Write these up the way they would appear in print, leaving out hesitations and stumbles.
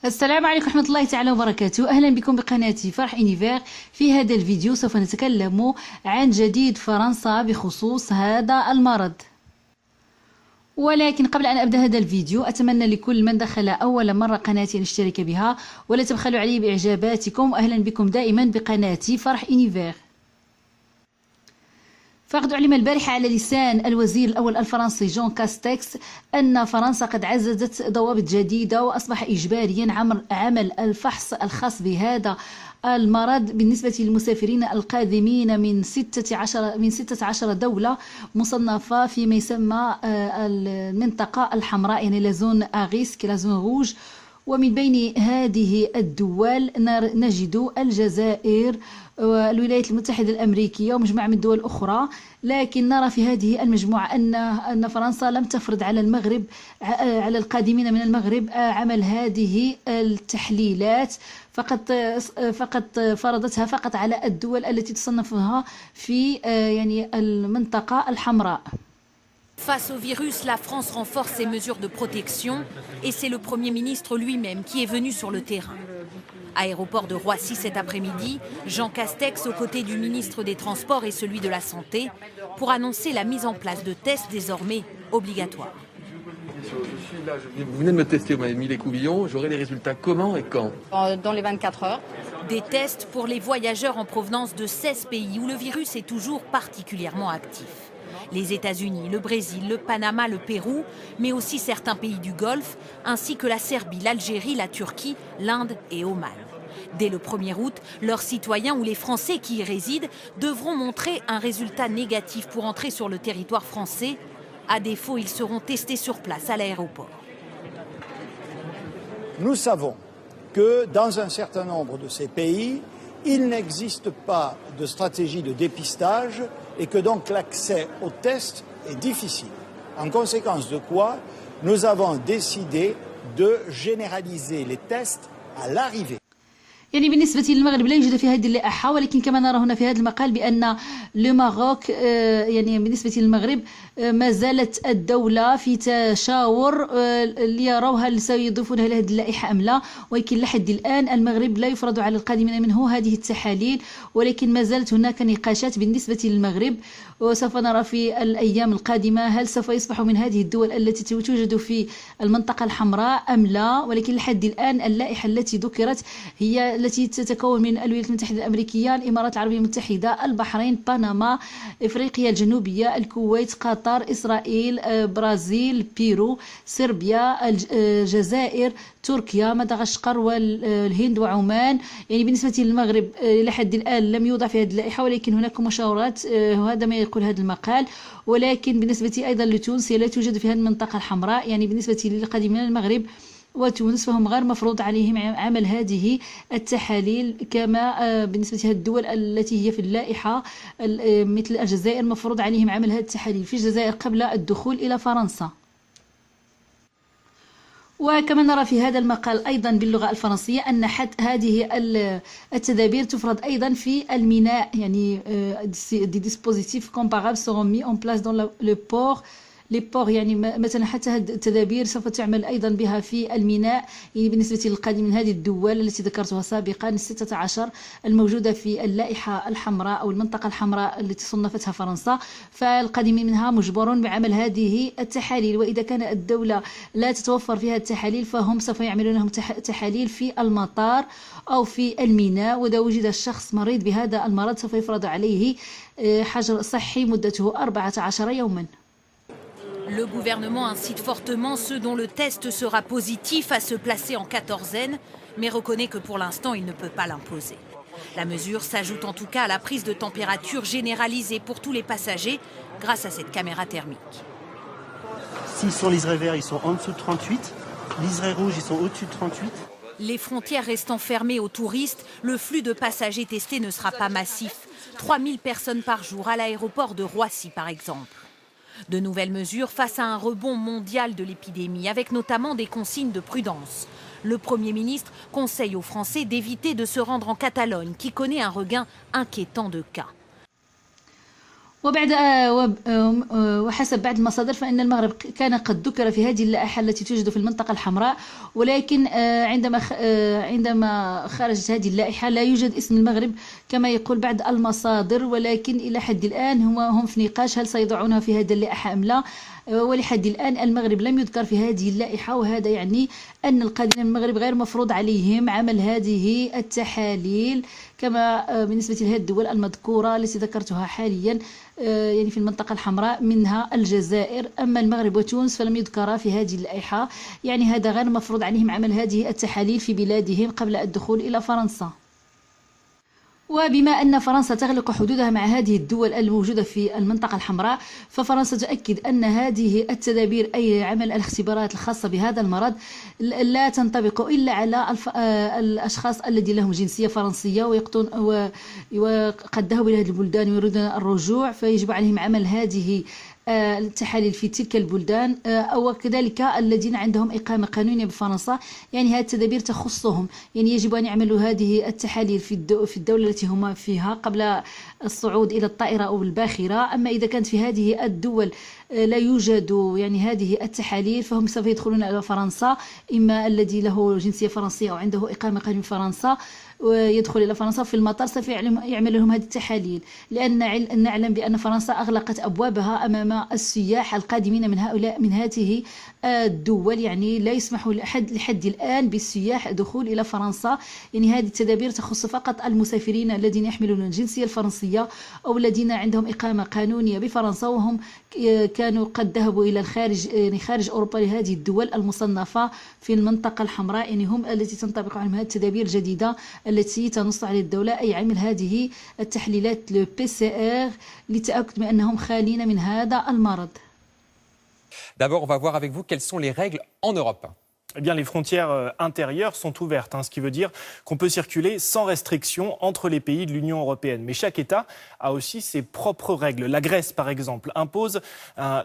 السلام عليكم ورحمة الله تعالى وبركاته. أهلا بكم بقناتي فرح إونيفير. في هذا الفيديو سوف نتكلم عن جديد فرنسا بخصوص هذا المرض. ولكن قبل أن أبدأ هذا الفيديو أتمنى لكل من دخل أول مرة قناتي أن يشترك بها ولا تبخلوا علي بإعجاباتكم. أهلا بكم دائما بقناتي فرح إونيفير. فقد علم البارحة على لسان الوزير الأول الفرنسي جون كاستكس أن فرنسا قد عززت ضوابط جديدة وأصبح إجباريا عمل الفحص الخاص بهذا المرض بالنسبة للمسافرين القادمين من 16 دولة مصنفة فيما يسمى المنطقة الحمراء، يعني لازون أغيسك لازون روج. ومن بين هذه الدول نجد الجزائر والولايات المتحدة الأمريكية ومجموعة من الدول الأخرى. لكن نرى في هذه المجموعة أن فرنسا لم تفرض على المغرب على القادمين من المغرب عمل هذه التحليلات، فقط فرضتها فقط على الدول التي تصنفها في يعني المنطقة الحمراء. Face au virus, la France renforce ses mesures de protection et c'est le Premier ministre lui-même qui est venu sur le terrain. Aéroport de Roissy cet après-midi, Jean Castex aux côtés du ministre des Transports et celui de la Santé pour annoncer la mise en place de tests désormais obligatoires. Vous venez de me tester, vous m'avez mis les couvillons, j'aurai les résultats comment et quand? Dans les 24 heures. Des tests pour les voyageurs en provenance de 16 pays où le virus est toujours particulièrement actif. Les États-Unis, le Brésil, le Panama, le Pérou, mais aussi certains pays du Golfe, ainsi que la Serbie, l'Algérie, la Turquie, l'Inde et Oman. Dès le 1er août, leurs citoyens ou les Français qui y résident devront montrer un résultat négatif pour entrer sur le territoire français. À défaut, ils seront testés sur place à l'aéroport. Nous savons que dans un certain nombre de ces pays, il n'existe pas de stratégie de dépistage et que donc l'accès aux tests est difficile. En conséquence de quoi, nous avons décidé de généraliser les tests à l'arrivée. يعني بالنسبة للمغرب لا يوجد في هذه اللائحة، ولكن كما نرى هنا في هذا المقال بأن الماروك يعني بالنسبة للمغرب ما زالت الدولة في تشاور ليروا هل سيضيفونها لهذه اللائحة أم لا. ولكن لحد الآن المغرب لا يفرض على القادمين منه هذه التحاليل، ولكن ما زالت هناك نقاشات بالنسبة للمغرب. وسوف نرى في الأيام القادمة هل سوف يصبح من هذه الدول التي توجد في المنطقة الحمراء أم لا. ولكن لحد الآن اللائحة التي ذكرت هي التي تتكون من الولايات المتحدة الأمريكية، الإمارات العربية المتحدة، البحرين، بنما، إفريقيا الجنوبية، الكويت، قطر، إسرائيل، برازيل، بيرو، صربيا، الجزائر، تركيا، مدغشقر والهند وعمان. يعني بالنسبة للمغرب لحد الآن لم يوضع في هذه اللائحة، ولكن هناك مشاورات وهذا ما يقول هذا المقال. ولكن بالنسبة أيضا لتونس هي لا توجد في هذه المنطقة الحمراء. يعني بالنسبة للقادمين من المغرب وتونس فهم غير مفروض عليهم عمل هذه التحاليل كما بالنسبة للدول التي هي في اللائحة مثل الجزائر مفروض عليهم عمل هذه التحاليل في الجزائر قبل الدخول إلى فرنسا. وكما نرى في هذا المقال أيضا باللغة الفرنسية أن هذه التدابير تفرض أيضا في الميناء. يعني des dispositifs comparables seront mis en place dans le port. ليبور يعني مثلا حتى هذه التدابير سوف تعمل أيضا بها في الميناء. يعني بالنسبة للقادم من هذه الدول التي ذكرتها سابقا 16 الموجودة في اللائحة الحمراء أو المنطقة الحمراء التي صنفتها فرنسا، فالقادمين منها مجبرون بعمل هذه التحاليل. وإذا كان الدولة لا تتوفر فيها التحاليل فهم سوف يعملون لهم تحاليل في المطار أو في الميناء. وإذا وجد الشخص مريض بهذا المرض سوف يفرض عليه حجر صحي مدته 14 يوما. Le gouvernement incite fortement ceux dont le test sera positif à se placer en quatorzaine, mais reconnaît que pour l'instant, il ne peut pas l'imposer. La mesure s'ajoute en tout cas à la prise de température généralisée pour tous les passagers grâce à cette caméra thermique. S'ils sont liserés verts, ils sont en dessous de 38. Liserés rouges, ils sont au-dessus de 38. Les frontières restant fermées aux touristes, le flux de passagers testés ne sera pas massif. 3000 personnes par jour à l'aéroport de Roissy, par exemple. De nouvelles mesures face à un rebond mondial de l'épidémie, avec notamment des consignes de prudence. Le Premier ministre conseille aux Français d'éviter de se rendre en Catalogne, qui connaît un regain inquiétant de cas. وحسب بعض المصادر فإن المغرب كان قد ذكر في هذه اللائحة التي توجد في المنطقة الحمراء، ولكن عندما خرجت هذه اللائحة لا يوجد اسم المغرب كما يقول بعض المصادر، ولكن إلى حد الآن هم في نقاش هل سيضعونها في هذه اللائحة أم لا. ولحد الآن المغرب لم يذكر في هذه اللائحة، وهذا يعني أن القادمين من المغرب غير مفروض عليهم عمل هذه التحاليل كما بالنسبة لهذه الدول المذكورة التي ذكرتها حاليا يعني في المنطقة الحمراء منها الجزائر. أما المغرب وتونس فلم يذكرا في هذه اللائحة، يعني هذا غير مفروض عليهم عمل هذه التحاليل في بلادهم قبل الدخول إلى فرنسا. وبما أن فرنسا تغلق حدودها مع هذه الدول الموجودة في المنطقة الحمراء، ففرنسا تؤكد أن هذه التدابير أي عمل الاختبارات الخاصة بهذا المرض لا تنطبق إلا على الأشخاص الذين لهم جنسية فرنسية وقد ذهبوا إلى هذه البلدان ويريدون الرجوع، فيجب عليهم عمل هذه التحاليل في تلك البلدان، أو كذلك الذين عندهم إقامة قانونية بفرنسا، يعني هذه التدابير تخصهم، يعني يجب أن يعملوا هذه التحاليل في الدولة التي هم فيها قبل الصعود إلى الطائرة أو الباخرة. أما إذا كانت في هذه الدول لا يوجد يعني هذه التحاليل فهم سوف يدخلون إلى فرنسا، إما الذي له جنسية فرنسية أو عنده إقامة قانونية في فرنسا ويدخل إلى فرنسا في المطار سوف يعمل لهم هذه التحاليل، لأن نعلم بأن فرنسا أغلقت أبوابها أمام السياح القادمين من هذه الدول، يعني لا يسمح لحد الآن بالسياح الدخول إلى فرنسا. يعني هذه التدابير تخص فقط المسافرين الذين يحملون الجنسية الفرنسية أو الذين عندهم إقامة قانونية بفرنسا وهم كانوا قد ذهبوا إلى الخارج، يعني خارج أوروبا، لهذه الدول المصنفة في المنطقة الحمراء، يعني هم التي تنطبق عليهم هذه التدابير الجديدة التي تنص على الدولة أي عمل هذه التحليلات لو PCR للتأكد من أنهم خالين من هذا المرض. D'abord, on va voir avec vous quelles sont les règles en Europe. Eh bien, les frontières intérieures sont ouvertes, ce qui veut dire qu'on peut circuler sans restriction entre les pays de l'Union européenne. Mais chaque État a aussi ses propres règles. La Grèce, par exemple, impose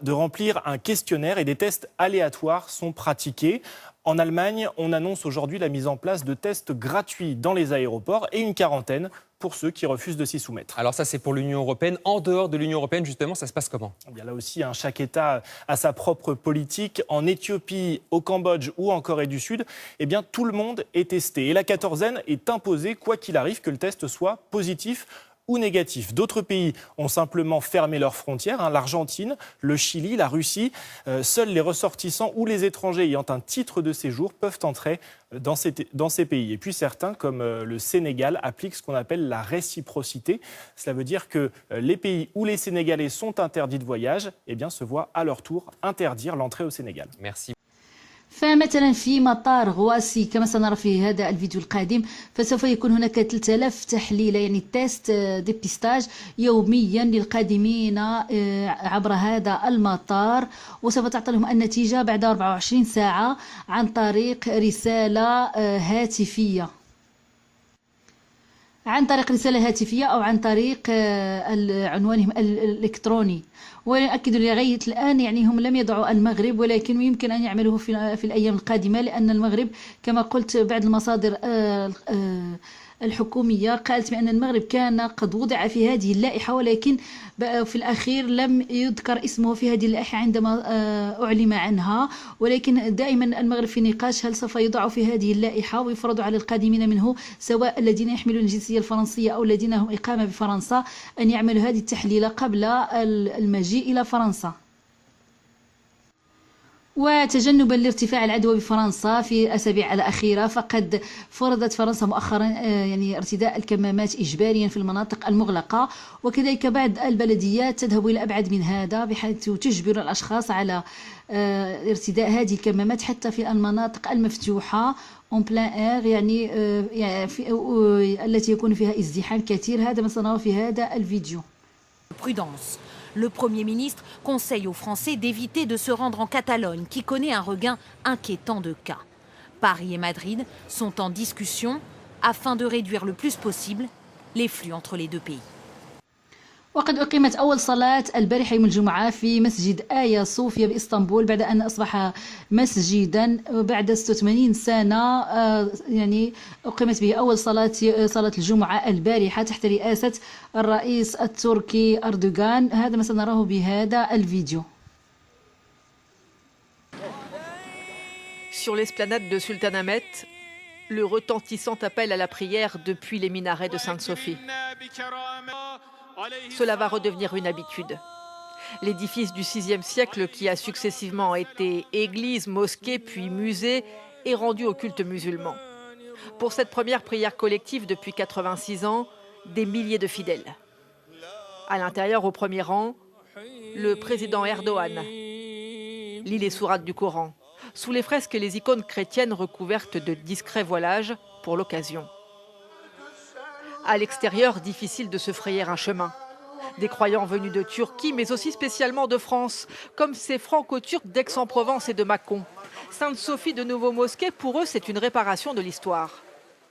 de remplir un questionnaire et des tests aléatoires sont pratiqués. En Allemagne, on annonce aujourd'hui la mise en place de tests gratuits dans les aéroports et une quarantaine pour ceux qui refusent de s'y soumettre. Alors ça, c'est pour l'Union européenne. En dehors de l'Union européenne, justement, ça se passe comment ? Eh bien, là aussi, chaque État a sa propre politique. En Éthiopie, au Cambodge ou en Corée du Sud, eh bien, tout le monde est testé. Et la quatorzaine est imposée, quoi qu'il arrive, que le test soit positif ou négatif. D'autres pays ont simplement fermé leurs frontières, l'Argentine, le Chili, la Russie. Seuls les ressortissants ou les étrangers ayant un titre de séjour peuvent entrer dans ces pays. Et puis certains, comme le Sénégal, appliquent ce qu'on appelle la réciprocité. Cela veut dire que les pays où les Sénégalais sont interdits de voyage, eh bien, se voient à leur tour interdire l'entrée au Sénégal. Merci. فمثلا في مطار غواسي كما سنرى في هذا الفيديو القادم فسوف يكون هناك 3000 تحليل يعني تيست ديبيستاج يوميا للقادمين عبر هذا المطار، وسوف تعطي لهم النتيجة بعد 24 ساعة عن طريق رسالة هاتفية أو عن طريق عنوانهم الإلكتروني. ونأكد لغاية الآن يعني هم لم يضعوا المغرب، ولكن يمكن أن يعملوه في الأيام القادمة، لأن المغرب كما قلت بعض المصادر الحكومية قالت بأن المغرب كان قد وضع في هذه اللائحة، ولكن في الأخير لم يذكر اسمه في هذه اللائحة عندما أعلم عنها. ولكن دائما المغرب في نقاش هل سوف يضع في هذه اللائحة ويفرض على القادمين منه سواء الذين يحملون الجنسية الفرنسية أو الذين هم إقامة بفرنسا أن يعملوا هذه التحليل قبل المجيء إلى فرنسا. وتجنبا لارتفاع العدوى بفرنسا في الأسابيع الأخيرة، فقد فرضت فرنسا مؤخرا يعني ارتداء الكمامات إجباريا في المناطق المغلقة، وكذلك بعض البلديات تذهب إلى أبعد من هذا بحيث تجبر الأشخاص على ارتداء هذه الكمامات حتى في المناطق المفتوحة en plein air، يعني التي يكون فيها ازدحام كثير. هذا ما سنراه في هذا الفيديو. Prudence. Le Premier ministre conseille aux Français d'éviter de se rendre en Catalogne, qui connaît un regain inquiétant de cas. Paris et Madrid sont en discussion afin de réduire le plus possible les flux entre les deux pays. وقد أقيمت أول صلاة البارحة يوم الجمعة في مسجد آيا صوفيا بإسطنبول بعد أن أصبح مسجدا بعد 86 سنة. يعني أقيمت به أول صلاة الجمعة البارحة تحت رئاسة الرئيس التركي أردوغان. هذا ما سنراه بهذا الفيديو. Sur l'esplanade de Sultanahmet, le retentissant appel à la prière depuis les minarets de Sainte-Sophie. Cela va redevenir une habitude. L'édifice du VIe siècle, qui a successivement été église, mosquée puis musée, est rendu au culte musulman. Pour cette première prière collective depuis 86 ans, des milliers de fidèles. À l'intérieur, au premier rang, le président Erdogan lit les sourates du Coran, sous les fresques et les icônes chrétiennes recouvertes de discrets voilages pour l'occasion. À l'extérieur, difficile de se frayer un chemin. Des croyants venus de Turquie, mais aussi spécialement de France, comme ces franco-turcs d'Aix-en-Provence et de Mâcon. Sainte-Sophie de nouveau mosquée, pour eux, c'est une réparation de l'histoire.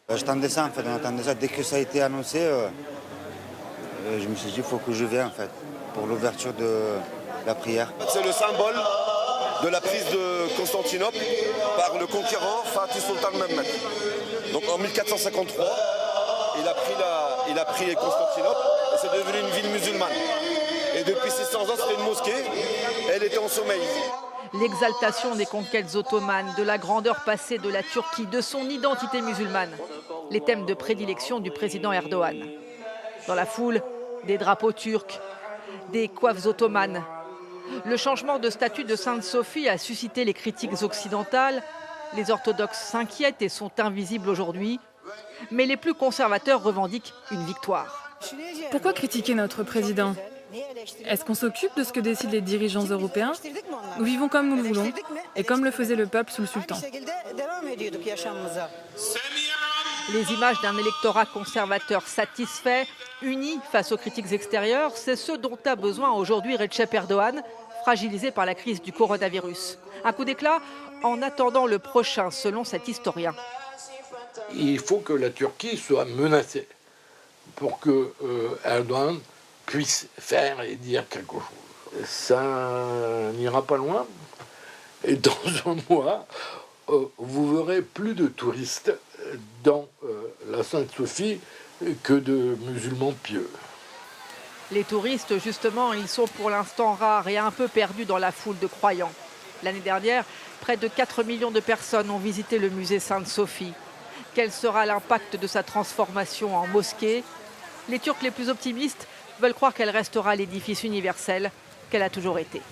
J'attendais ça, en fait. On attendait ça. Dès que ça a été annoncé, je me suis dit, il faut que je vienne, en fait, pour l'ouverture de la prière. C'est le symbole de la prise de Constantinople par le conquérant Fatih Sultan Mehmed. Donc en 1453, il a pris Constantinople et c'est devenu une ville musulmane. Et depuis 600 ans, c'était une mosquée, elle était en sommeil. L'exaltation des conquêtes ottomanes, de la grandeur passée de la Turquie, de son identité musulmane. Les thèmes de prédilection du président Erdogan. Dans la foule, des drapeaux turcs, des coiffes ottomanes. Le changement de statut de Sainte-Sophie a suscité les critiques occidentales. Les orthodoxes s'inquiètent et sont invisibles aujourd'hui. Mais les plus conservateurs revendiquent une victoire. Pourquoi critiquer notre président? Est-ce qu'on s'occupe de ce que décident les dirigeants européens? Nous vivons comme nous le voulons et comme le faisait le peuple sous le sultan. Les images d'un électorat conservateur satisfait, uni face aux critiques extérieures, c'est ce dont a besoin aujourd'hui Recep Erdogan, fragilisé par la crise du coronavirus. Un coup d'éclat en attendant le prochain, selon cet historien. Il faut que la Turquie soit menacée pour que Erdogan puisse faire et dire quelque chose. Ça n'ira pas loin. Et dans un mois, vous verrez plus de touristes dans la Sainte-Sophie que de musulmans pieux. Les touristes, justement, ils sont pour l'instant rares et un peu perdus dans la foule de croyants. L'année dernière, près de 4 millions de personnes ont visité le musée Sainte-Sophie. Quel sera l'impact de sa transformation en mosquée? Les Turcs les plus optimistes veulent croire qu'elle restera l'édifice universel qu'elle a toujours été.